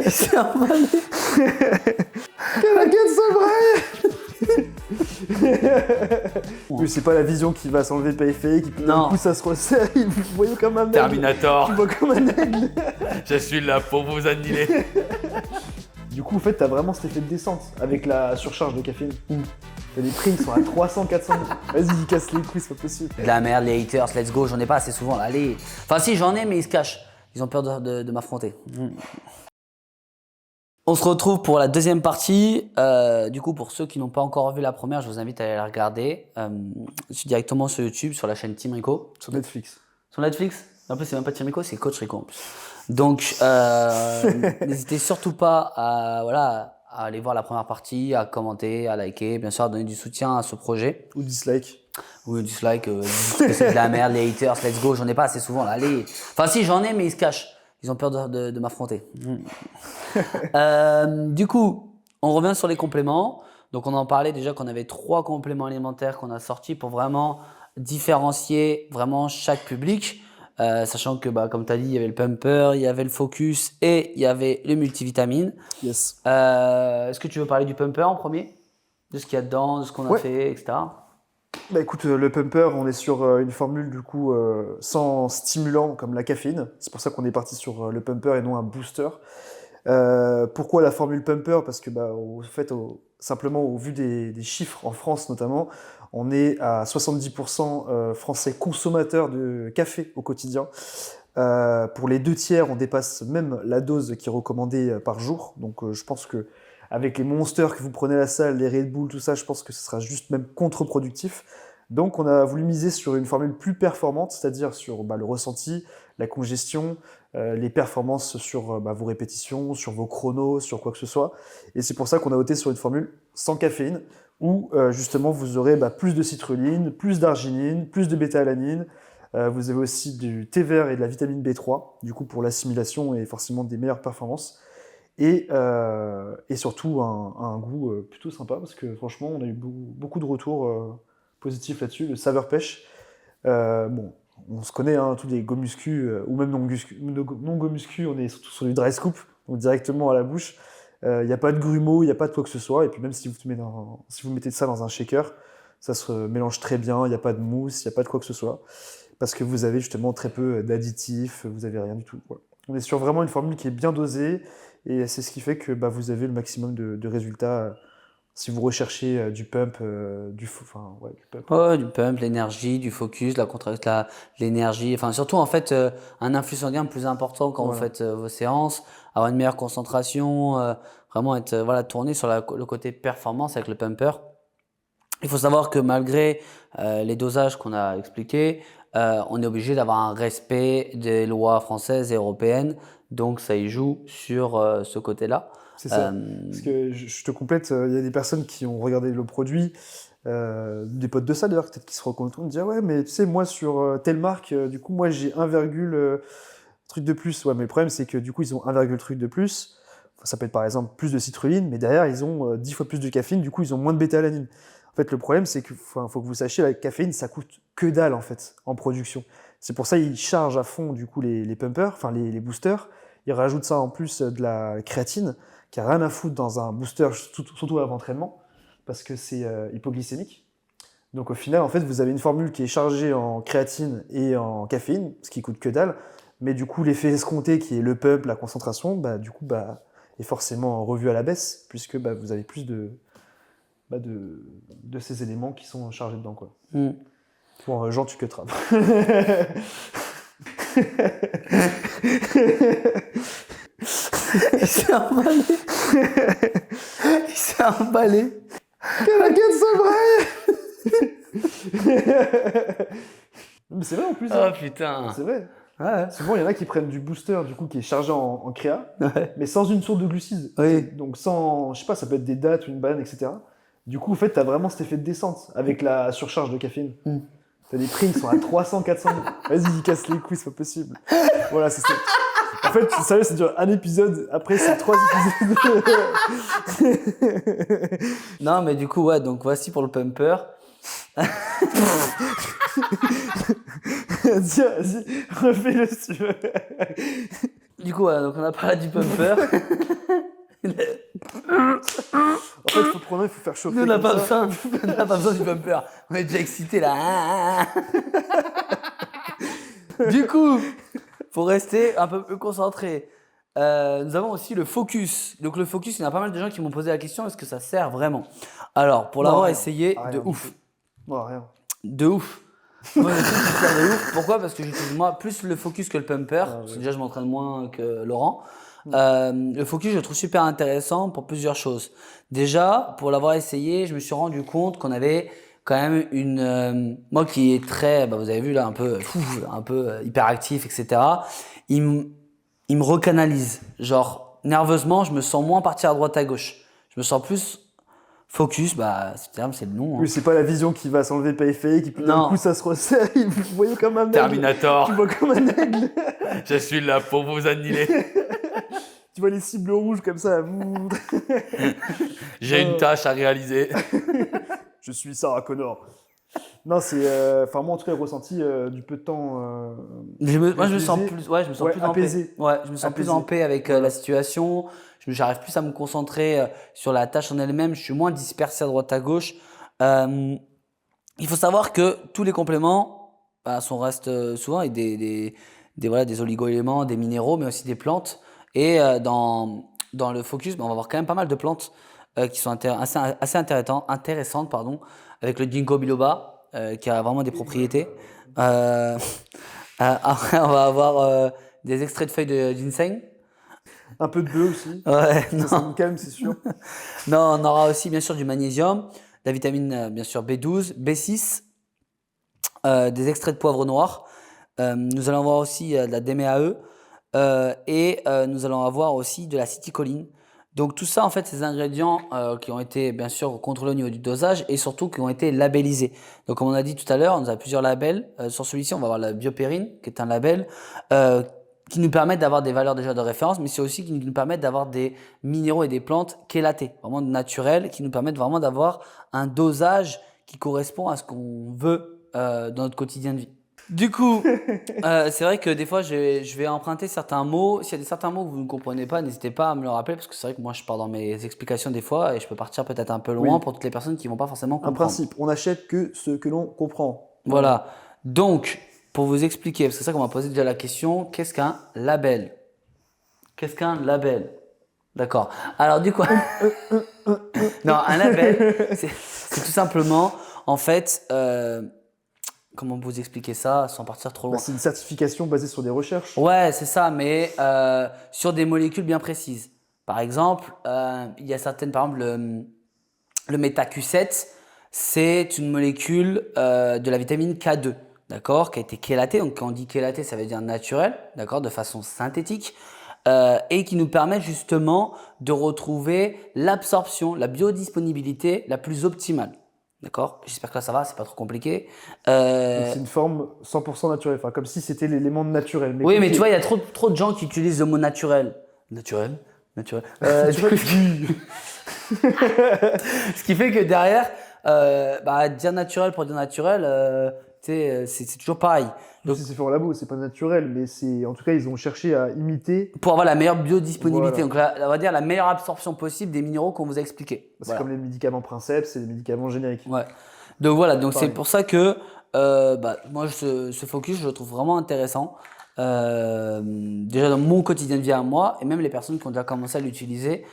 Il s'est emballé. Que la quête se Oui, c'est pas la vision qui va s'enlever le périphérique, et puis d'un coup ça se resserre, vous voyez comme un aigle. Terminator. Tu vois comme un aigle. Je suis là pour vous annihiler. Du coup, en fait, t'as vraiment cet effet de descente avec la surcharge de caféine. T'as des prix qui sont à 300, 400. Vas-y, casse les couilles, c'est pas possible. De la merde, les haters, let's go, j'en ai pas assez souvent là. Allez. Enfin, si, j'en ai, mais ils se cachent. Ils ont peur de m'affronter. On se retrouve pour la deuxième partie. Du coup, pour ceux qui n'ont pas encore vu la première, je vous invite à aller la regarder. Directement sur YouTube, sur la chaîne Team Rico. Sur Netflix. Sur Netflix? En plus, c'est même pas Team Rico, c'est Coach Rico en plus. Donc, n'hésitez surtout pas à aller voir la première partie, à commenter, à liker, bien sûr, à donner du soutien à ce projet. Ou dislike. Ou dislike, que c'est de la merde, les haters, let's go, j'en ai pas assez souvent là. Allez. Enfin, si, j'en ai, mais ils se cachent. Ils ont peur de m'affronter. Du coup, on revient sur les compléments. Donc, on en parlait déjà qu'on avait 3 compléments alimentaires qu'on a sortis pour vraiment différencier vraiment chaque public. Sachant que, comme tu as dit, il y avait le pumper, il y avait le focus et il y avait le multivitamine. Yes. Est-ce que tu veux parler du pumper en premier? De ce qu'il y a dedans, de ce qu'on a fait, etc. Bah écoute, le pumper, on est sur une formule du coup sans stimulant comme la caféine. C'est pour ça qu'on est parti sur le pumper et non un booster. Pourquoi la formule pumper? Parce que simplement au vu des chiffres en France notamment, on est à 70% français consommateurs de café au quotidien. Pour les 2/3, on dépasse même la dose qui est recommandée par jour. Donc je pense que avec les monsters que vous prenez à la salle, les Red Bull, tout ça, je pense que ce sera juste même contre-productif. Donc on a voulu miser sur une formule plus performante, c'est-à-dire sur le ressenti, la congestion, les performances sur vos répétitions, sur vos chronos, sur quoi que ce soit. Et c'est pour ça qu'on a opté sur une formule sans caféine, où justement vous aurez plus de citrulline, plus d'arginine, plus de bêta-alanine. Vous avez aussi du thé vert et de la vitamine B3, du coup pour l'assimilation et forcément des meilleures performances. Et surtout un goût plutôt sympa, parce que franchement on a eu beaucoup de retours positifs là-dessus. Le saveur pêche, on se connaît, tous les go muscu ou même non go muscu, on est surtout sur du dry scoop, donc directement à la bouche. Il n'y a pas de grumeaux, il n'y a pas de quoi que ce soit, et puis même si vous mettez ça dans un shaker, ça se mélange très bien, il n'y a pas de mousse, il n'y a pas de quoi que ce soit, parce que vous avez justement très peu d'additifs, vous n'avez rien du tout. Voilà. On est sur vraiment une formule qui est bien dosée, et c'est ce qui fait que vous avez le maximum de résultats si vous recherchez du pump, du pump. Ouais, du pump, l'énergie, du focus, l'énergie, enfin surtout en fait un influx sanguin plus important quand vous faites vos séances, avoir une meilleure concentration, vraiment être tourné sur le côté performance avec le pumper. Il faut savoir que malgré les dosages qu'on a expliqués, on est obligé d'avoir un respect des lois françaises et européennes, donc ça y joue sur ce côté-là. C'est ça. Parce que je te complète, il y a des personnes qui ont regardé le produit, des potes de ça d'ailleurs, peut-être qui se reconnaîtront, me dire ouais, mais tu sais, moi sur telle marque, du coup, moi j'ai 1, truc de plus. Ouais, mais le problème, c'est que du coup, ils ont 1, truc de plus. Ça peut être par exemple plus de citrulline, mais derrière, ils ont 10 fois plus de caféine, du coup, ils ont moins de bêta-alanine. En fait, le problème, c'est qu'il faut que vous sachiez, la caféine, ça coûte que dalle en fait, en production. C'est pour ça qu'ils chargent à fond du coup les pumpers, enfin les boosters. Ils rajoutent ça en plus de la créatine, qui a rien à foutre dans un booster, surtout avant entraînement, parce que c'est hypoglycémique. Donc au final, en fait, vous avez une formule qui est chargée en créatine et en caféine, ce qui coûte que dalle, mais du coup, l'effet escompté, qui est le pump, la concentration, est forcément revu à la baisse, puisque vous avez plus de ces éléments qui sont chargés dedans, quoi. Bon, Jean, tu cutteras. Il s'est emballé. Il s'est emballé. Que la quête s'embraye. Mais c'est vrai en plus. Oh putain. C'est vrai. Ouais. Souvent, il y en a qui prennent du booster du coup qui est chargé en créa, mais sans une source de glucides. Oui. Donc sans, je sais pas, ça peut être des dattes ou une banane, etc. Du coup, en fait, t'as vraiment cet effet de descente avec la surcharge de caféine. T'as des prix qui sont à 300, 400. Vas-y, casse les couilles, c'est pas possible. Voilà, c'est ça. En fait, sérieux, ça dure un épisode. Après, c'est 3 épisodes. Non, mais du coup, ouais, donc voici pour le pumper. Vas-y, refais-le si tu veux. Du coup, donc on a parlé du pumper. En fait, il faut prendre, il faut faire chauffer. Nous, on n'a comme pas ça. besoin, on n'a pas besoin du pumper. On est déjà excité là. Du coup, pour rester un peu plus concentré, nous avons aussi le focus. Donc le focus, il y a pas mal de gens qui m'ont posé la question, est-ce que ça sert vraiment? Alors, pour Non, l'avoir rien. essayé, Rien de du ouf. tout. Non, rien. De ouf. Moi, je trouve qu'il sert de ouf. Pourquoi? Parce que j'utilise moi plus le focus que le pumper. Ah, Parce que ouais. déjà, je m'entraîne moins que Laurent. Mm. Le focus, je le trouve super intéressant pour plusieurs choses. Déjà, pour l'avoir essayé, je me suis rendu compte qu'on avait quand même moi qui est très, vous avez vu là, un peu hyperactif, etc. Il me recanalise. Genre, nerveusement, je me sens moins partir à droite à gauche. Je me sens plus focus, c'est le nom. Hein. Oui, c'est pas la vision qui va s'enlever périphérique et puis d'un Non. coup ça se resserre. Vous voyez comme un aigle. Terminator. Tu vois comme un aigle. Je suis là pour vous annihiler. Tu vois les cibles rouges comme ça. J'ai une tâche à réaliser. Je suis Sarah Connor. Non, c'est. Enfin, moi en tout cas, ressenti du peu de temps. Moi, je me sens Apaisé. plus, ouais, je me sens Ouais, plus en apaisé. paix. Ouais, je me sens plus Apaisé. en paix avec Voilà. la situation. J'arrive plus à me concentrer sur la tâche en elle-même. Je suis moins dispersé à droite à gauche. Il faut savoir que tous les compléments restent souvent avec des oligo-éléments, des minéraux, mais aussi des plantes. Et dans le focus, on va avoir quand même pas mal de plantes qui sont assez intéressantes, pardon, avec le ginkgo biloba qui a vraiment des propriétés. Après, on va avoir des extraits de feuilles de ginseng. Un peu de bœuf aussi. Ouais, Ça nous calme, c'est sûr. non, on aura aussi bien sûr du magnésium, de la vitamine bien sûr B12, B6, des extraits de poivre noir. Nous allons avoir aussi de la DMAE et nous allons avoir aussi de la citicoline. Donc tout ça, en fait, ces ingrédients qui ont été bien sûr contrôlés au niveau du dosage et surtout qui ont été labellisés. Donc comme on a dit tout à l'heure, on a plusieurs labels. Sur celui-ci, on va avoir la biopérine, qui est un label qui nous permet d'avoir des valeurs déjà de référence, mais c'est aussi qui nous permettent d'avoir des minéraux et des plantes chélatées, vraiment naturelles, qui nous permettent vraiment d'avoir un dosage qui correspond à ce qu'on veut dans notre quotidien de vie. Du coup, c'est vrai que des fois, je vais emprunter certains mots. S'il y a certains mots que vous ne comprenez pas, n'hésitez pas à me le rappeler parce que c'est vrai que moi, je pars dans mes explications des fois et je peux partir peut-être un peu loin Oui. pour toutes les personnes qui ne vont pas forcément Un comprendre. principe, on n'achète que ce que l'on comprend. Voilà. Donc, pour vous expliquer, parce que c'est ça qu'on m'a posé déjà la question, qu'est-ce qu'un label? Qu'est-ce qu'un label? D'accord. Alors, du coup, non, un label, c'est tout simplement, en fait, comment vous expliquer ça sans partir trop loin? C'est une certification basée sur des recherches. Ouais, c'est ça, mais sur des molécules bien précises. Par exemple, il y a certaines, par exemple, le métaQ7, c'est une molécule de la vitamine K2, d'accord, qui a été chélatée. Donc, quand on dit chélatée, ça veut dire naturel, d'accord, de façon synthétique, et qui nous permet justement de retrouver l'absorption, la biodisponibilité la plus optimale. D'accord? J'espère que là ça va, c'est pas trop compliqué. Donc, c'est une forme 100% naturelle, enfin, comme si c'était l'élément naturel. Mais Oui, mais qui- tu vois, il y a trop de gens qui utilisent le mot naturel. Naturel? Naturel. Du coup, ce qui fait que derrière, dire naturel pour dire naturel, c'est toujours pareil. Donc, Donc, si c'est fait en labo, c'est pas naturel, mais c'est en tout cas ils ont cherché à imiter. pour avoir la meilleure biodisponibilité, Voilà. donc on va dire la meilleure absorption possible des minéraux qu'on vous a expliqués. C'est Voilà. comme les médicaments princeps, c'est les médicaments génériques. Ouais. Donc voilà, donc c'est Pareil. pour ça que moi ce focus je le trouve vraiment intéressant. Déjà dans mon quotidien de vie à moi et même les personnes qui ont déjà commencé à l'utiliser,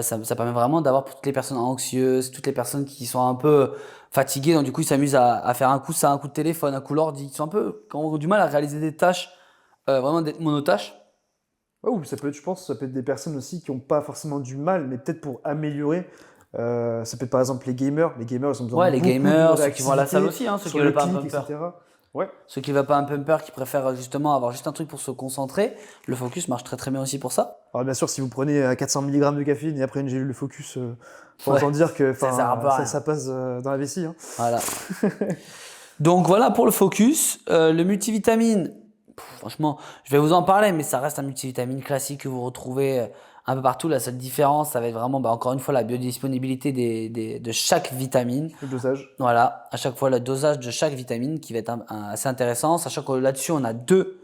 ça permet vraiment d'avoir pour toutes les personnes anxieuses, toutes les personnes qui sont un peu fatiguées, donc du coup ils s'amusent à faire un coup ça, un coup de téléphone, un coup l'ordi, qui sont un peu, qui ont du mal à réaliser des tâches, vraiment des monotâches. Oh, ça peut être, je pense, ça peut être des personnes aussi qui n'ont pas forcément du mal, mais peut-être pour améliorer. Ça peut être par exemple les gamers. Les gamers, ils ont besoin Ouais, de les beaucoup gamers, de ceux qui vont à la salle réactivité aussi, hein, ceux qui sur veulent le pas un clic, pumper. etc. Ouais. Ceux qui ne veulent pas un pumper, qui préfèrent justement avoir juste un truc pour se concentrer, le focus marche très très bien aussi pour ça. Alors bien sûr, si vous prenez 400 mg de caféine et après une gélule de focus, faut Ouais. autant dire que Ça sert un peu à rien. ça passe dans la vessie. Hein. Voilà. Donc voilà pour le focus. Le multivitamine, franchement, je vais vous en parler, mais ça reste un multivitamine classique que vous retrouvez un peu partout. La seule différence, ça va être vraiment, encore une fois, la biodisponibilité de chaque vitamine. Le dosage. Voilà, à chaque fois le dosage de chaque vitamine qui va être assez intéressant. Sachant que là-dessus, on a deux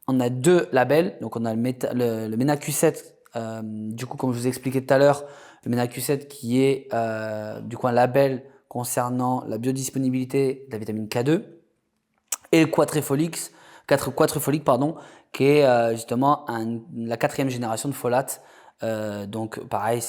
on a deux labels. Donc, on a le MENA Q7. Du coup, comme je vous ai expliqué tout à l'heure, le MENA Q7 qui est du coup un label concernant la biodisponibilité de la vitamine K2 et le Quadrifolique, pardon, qui est justement la quatrième génération de folates. Donc pareil,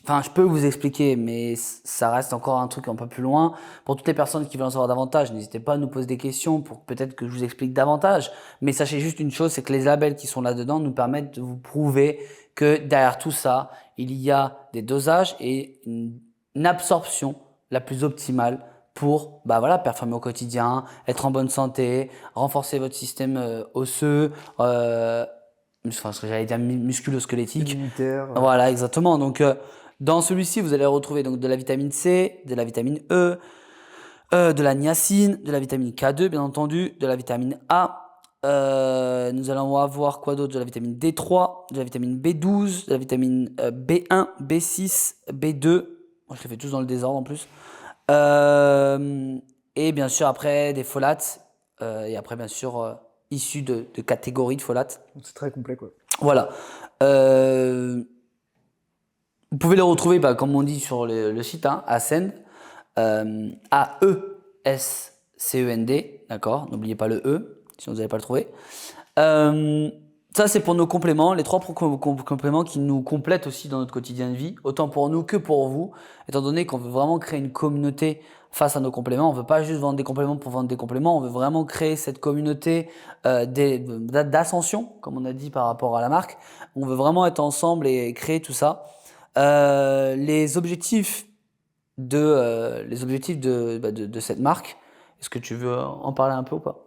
enfin je peux vous expliquer, mais ça reste encore un truc un peu plus loin. Pour toutes les personnes qui veulent en savoir davantage, n'hésitez pas à nous poser des questions pour peut-être que je vous explique davantage. Mais sachez juste une chose, c'est que les labels qui sont là-dedans nous permettent de vous prouver que derrière tout ça, il y a des dosages et une absorption la plus optimale pour voilà, performer au quotidien, être en bonne santé, renforcer votre système osseux, enfin, ce que j'allais dire musculo-squelettique. Immunitaire. Voilà, exactement. Donc, dans celui-ci, vous allez retrouver donc de la vitamine C, de la vitamine E, de la niacine, de la vitamine K2, bien entendu, de la vitamine A. Nous allons avoir quoi d'autre? De la vitamine D3, de la vitamine B12, de la vitamine B1, B6, B2. Moi, je les fais tous dans le désordre en plus. Et bien sûr, après, des folates. Et après, bien sûr, issus de catégories de folates. C'est très complet, quoi. Voilà. Vous pouvez les retrouver, comme on dit sur le site, Ascend. A-E-S-C-E-N-D. D'accord? N'oubliez pas le E, sinon vous n'allez pas le trouver. Ça, c'est pour nos compléments, les trois compléments qui nous complètent aussi dans notre quotidien de vie, autant pour nous que pour vous, étant donné qu'on veut vraiment créer une communauté face à nos compléments. On ne veut pas juste vendre des compléments pour vendre des compléments, on veut vraiment créer cette communauté d'ascension, comme on a dit par rapport à la marque. On veut vraiment être ensemble et créer tout ça. Les objectifs de cette marque, est-ce que tu veux en parler un peu ou pas?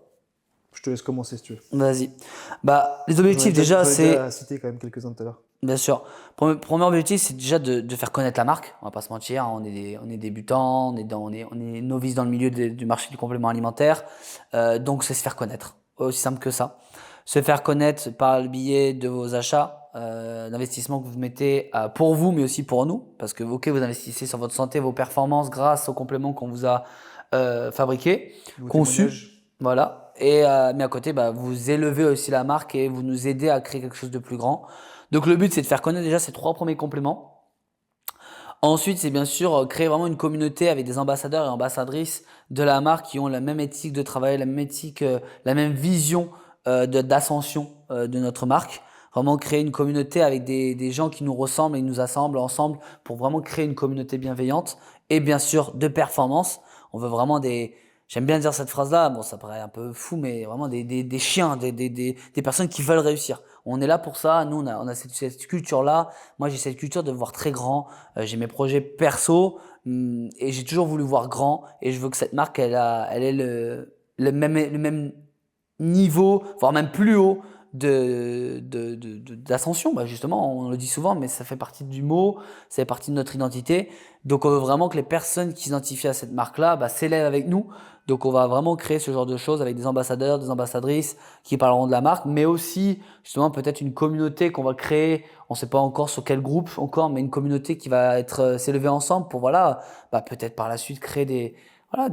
Je te laisse commencer si tu veux. Vas-y. Les objectifs déjà, c'est... J'en ai cité quand même quelques-uns tout à l'heure. Bien sûr. Premier objectif, c'est déjà de faire connaître la marque. On va pas se mentir, on est débutants, on est novices dans le milieu du marché du complément alimentaire. Donc, c'est se faire connaître. Aussi simple que ça. Se faire connaître par le biais de vos achats, d'investissements que vous mettez pour vous, mais aussi pour nous. Parce que, ok, vous investissez sur votre santé, vos performances grâce aux compléments qu'on vous a fabriqués, conçus. Voilà. Et mais à côté, vous élevez aussi la marque et vous nous aidez à créer quelque chose de plus grand. Donc le but, c'est de faire connaître déjà ces trois premiers compléments. Ensuite, c'est bien sûr créer vraiment une communauté avec des ambassadeurs et ambassadrices de la marque qui ont la même éthique de travail, la même éthique, la même vision d'ascension de notre marque. Vraiment créer une communauté avec des gens qui nous ressemblent et nous assemblent ensemble pour vraiment créer une communauté bienveillante et bien sûr de performance. On veut vraiment j'aime bien dire cette phrase-là, bon ça paraît un peu fou, mais vraiment des chiens, des personnes qui veulent réussir. On est là pour ça, nous on a cette culture-là. Moi j'ai cette culture de voir très grand, j'ai mes projets perso et j'ai toujours voulu voir grand et je veux que cette marque elle ait le même niveau, voire même plus haut d'ascension. Justement, on le dit souvent, mais ça fait partie du mot, ça fait partie de notre identité. Donc, on veut vraiment que les personnes qui s'identifient à cette marque-là s'élèvent avec nous. Donc, on va vraiment créer ce genre de choses avec des ambassadeurs, des ambassadrices qui parleront de la marque, mais aussi, justement, peut-être une communauté qu'on va créer. On ne sait pas encore sur quel groupe encore, mais une communauté qui va être s'élever ensemble pour, peut-être par la suite créer des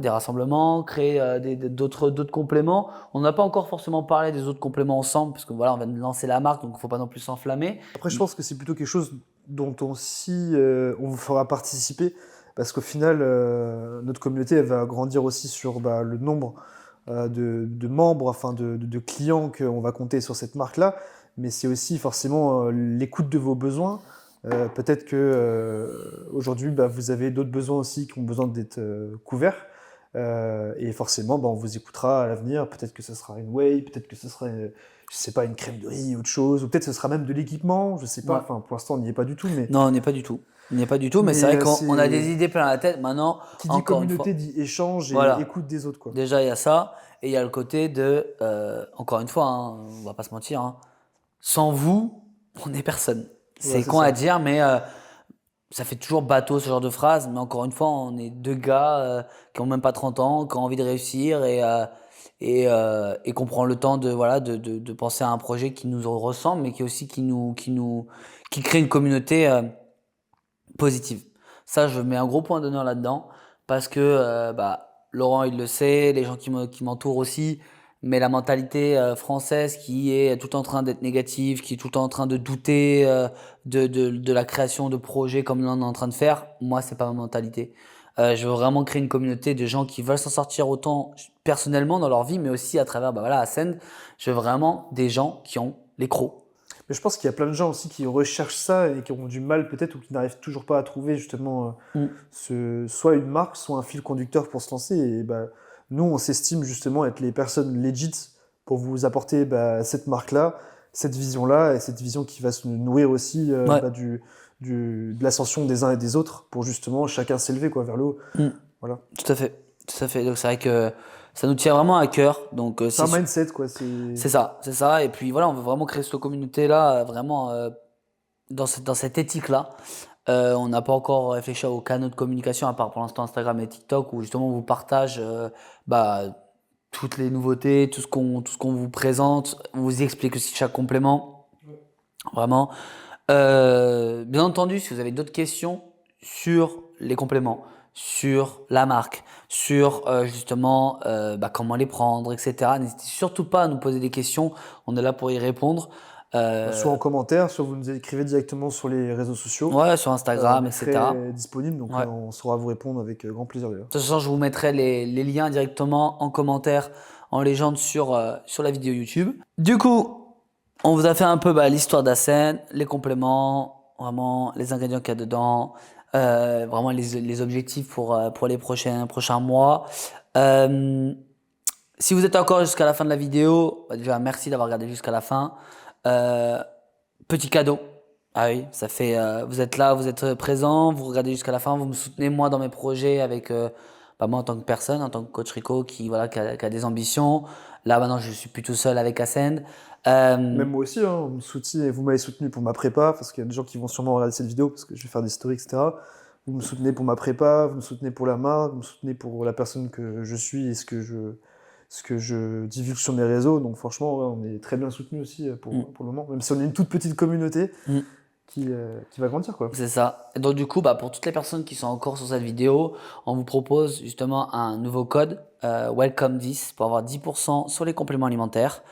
rassemblements, créer d'autres compléments. On n'a pas encore forcément parlé des autres compléments ensemble, parce que on vient de lancer la marque, donc il ne faut pas non plus s'enflammer. Après, je pense que c'est plutôt quelque chose dont on vous fera participer, parce qu'au final, notre communauté elle va grandir aussi sur le nombre de membres, enfin de clients qu'on va compter sur cette marque-là, mais c'est aussi forcément l'écoute de vos besoins. Peut-être que aujourd'hui, vous avez d'autres besoins aussi qui ont besoin d'être couverts. Et forcément, on vous écoutera à l'avenir. Peut-être que ce sera une whey, peut-être que ce sera, je sais pas, une crème de riz, autre chose, ou peut-être ce sera même de l'équipement, je sais pas. Ouais. Enfin, pour l'instant, on n'y est pas du tout. Mais... Non, on n'y est pas du tout. On n'y est pas du tout, mais c'est vrai qu'on a des idées plein la tête. Maintenant, qui dit communauté dit échange et écoute des autres, quoi. Déjà, il y a ça, et il y a le côté de, encore une fois, on va pas se mentir, sans vous, on n'est personne. C'est con à dire, mais ça fait toujours bateau ce genre de phrase, mais encore une fois, on est deux gars qui ont même pas 30 ans, qui ont envie de réussir et qu'on prend le temps de penser à un projet qui nous ressemble, mais qui aussi qui crée une communauté positive. Ça, je mets un gros point d'honneur là-dedans parce que Laurent il le sait, les gens qui m'entourent aussi. Mais la mentalité française qui est tout en train d'être négative, qui est tout en train de douter de la création de projets comme on est en train de faire, moi, c'est pas ma mentalité. Je veux vraiment créer une communauté de gens qui veulent s'en sortir autant personnellement dans leur vie, mais aussi à travers, bah voilà, Ascend. Je veux vraiment des gens qui ont les crocs. Mais je pense qu'il y a plein de gens aussi qui recherchent ça et qui ont du mal peut-être ou qui n'arrivent toujours pas à trouver justement soit une marque, soit un fil conducteur pour se lancer. Et bah, nous, on s'estime justement être les personnes legit pour vous apporter bah, cette marque-là, cette vision-là, et cette vision qui va se nourrir aussi Ouais, bah, de l'ascension des uns et des autres pour justement chacun s'élever quoi, vers le haut. mm, Voilà. tout à fait, tout à fait. Donc c'est vrai que ça nous tient vraiment à cœur. Donc C'est un mindset, quoi. c'est ça, c'est ça. Et puis voilà, on veut vraiment créer cette communauté-là, vraiment dans cette éthique-là. On n'a pas encore réfléchi aux canaux de communication, à part pour l'instant Instagram et TikTok, où justement on vous partage bah, toutes les nouveautés, tout ce qu'on vous présente, on vous explique aussi chaque complément, vraiment. Bien entendu, si vous avez d'autres questions sur les compléments, sur la marque, sur justement bah, comment les prendre, etc., n'hésitez surtout pas à nous poser des questions, on est là pour y répondre. Soit Euh, en commentaire, soit vous nous écrivez directement sur les réseaux sociaux. ouais, sur On Instagram, est etc. très disponible, donc Ouais. on saura vous répondre avec grand plaisir d'ailleurs. De toute façon, je vous mettrai les liens directement en commentaire, en légende sur la vidéo YouTube. Du coup, on vous a fait un peu bah, l'histoire d'Asen, les compléments, vraiment les ingrédients qu'il y a dedans, vraiment les objectifs pour les prochains mois. Euh, Si vous êtes encore jusqu'à la fin de la vidéo, bah, déjà merci d'avoir regardé jusqu'à la fin. Euh, Petit cadeau. Ah oui, ça fait. Vous êtes là, vous êtes présent, vous regardez jusqu'à la fin, vous me soutenez moi dans mes projets avec bah, moi en tant que personne, en tant que coach Rico qui voilà qui a des ambitions. Là maintenant je suis plus tout seul avec Ascend. Même moi aussi, hein, on me soutient, vous m'avez soutenu pour ma prépa, parce qu'il y a des gens qui vont sûrement regarder cette vidéo, parce que je vais faire des stories, etc. Vous me soutenez pour ma prépa, vous me soutenez pour la marque, vous me soutenez pour la personne que je suis et ce que je divulgue sur mes réseaux. Donc franchement, ouais, on est très bien soutenus aussi pour le moment, même si on est une toute petite communauté Mm. qui va grandir, quoi. C'est ça. Et donc du coup, bah, pour toutes les personnes qui sont encore sur cette vidéo, on vous propose justement un nouveau code, Welcome 10, pour avoir 10% sur les compléments alimentaires.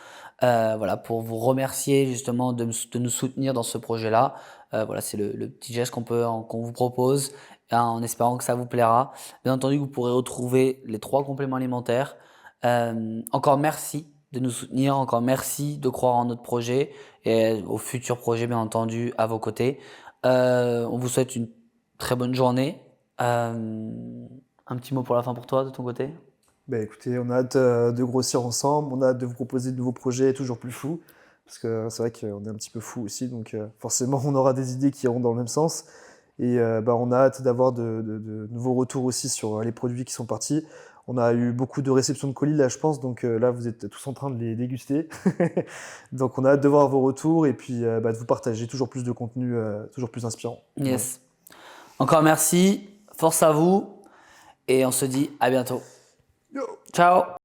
Voilà, pour vous remercier justement de nous soutenir dans ce projet-là. Voilà, c'est le petit geste qu'on vous propose, hein, en espérant que ça vous plaira. Bien entendu, vous pourrez retrouver les 3 compléments alimentaires. Encore merci de nous soutenir, encore merci de croire en notre projet et aux futurs projets, bien entendu, à vos côtés. On vous souhaite une très bonne journée. Un petit mot pour la fin pour toi, de ton côté? Bah écoutez, on a hâte de grossir ensemble, on a hâte de vous proposer de nouveaux projets toujours plus fous, parce que c'est vrai qu'on est un petit peu fous aussi, donc forcément on aura des idées qui iront dans le même sens. Et bah, on a hâte d'avoir de nouveaux retours aussi sur les produits qui sont partis. On a eu beaucoup de réceptions de colis là, je pense, donc là vous êtes tous en train de les déguster. Donc on a hâte de voir vos retours et puis bah, de vous partager toujours plus de contenu, toujours plus inspirant. Yes. Encore merci, force à vous et on se dit à bientôt. Voilà. Ciao!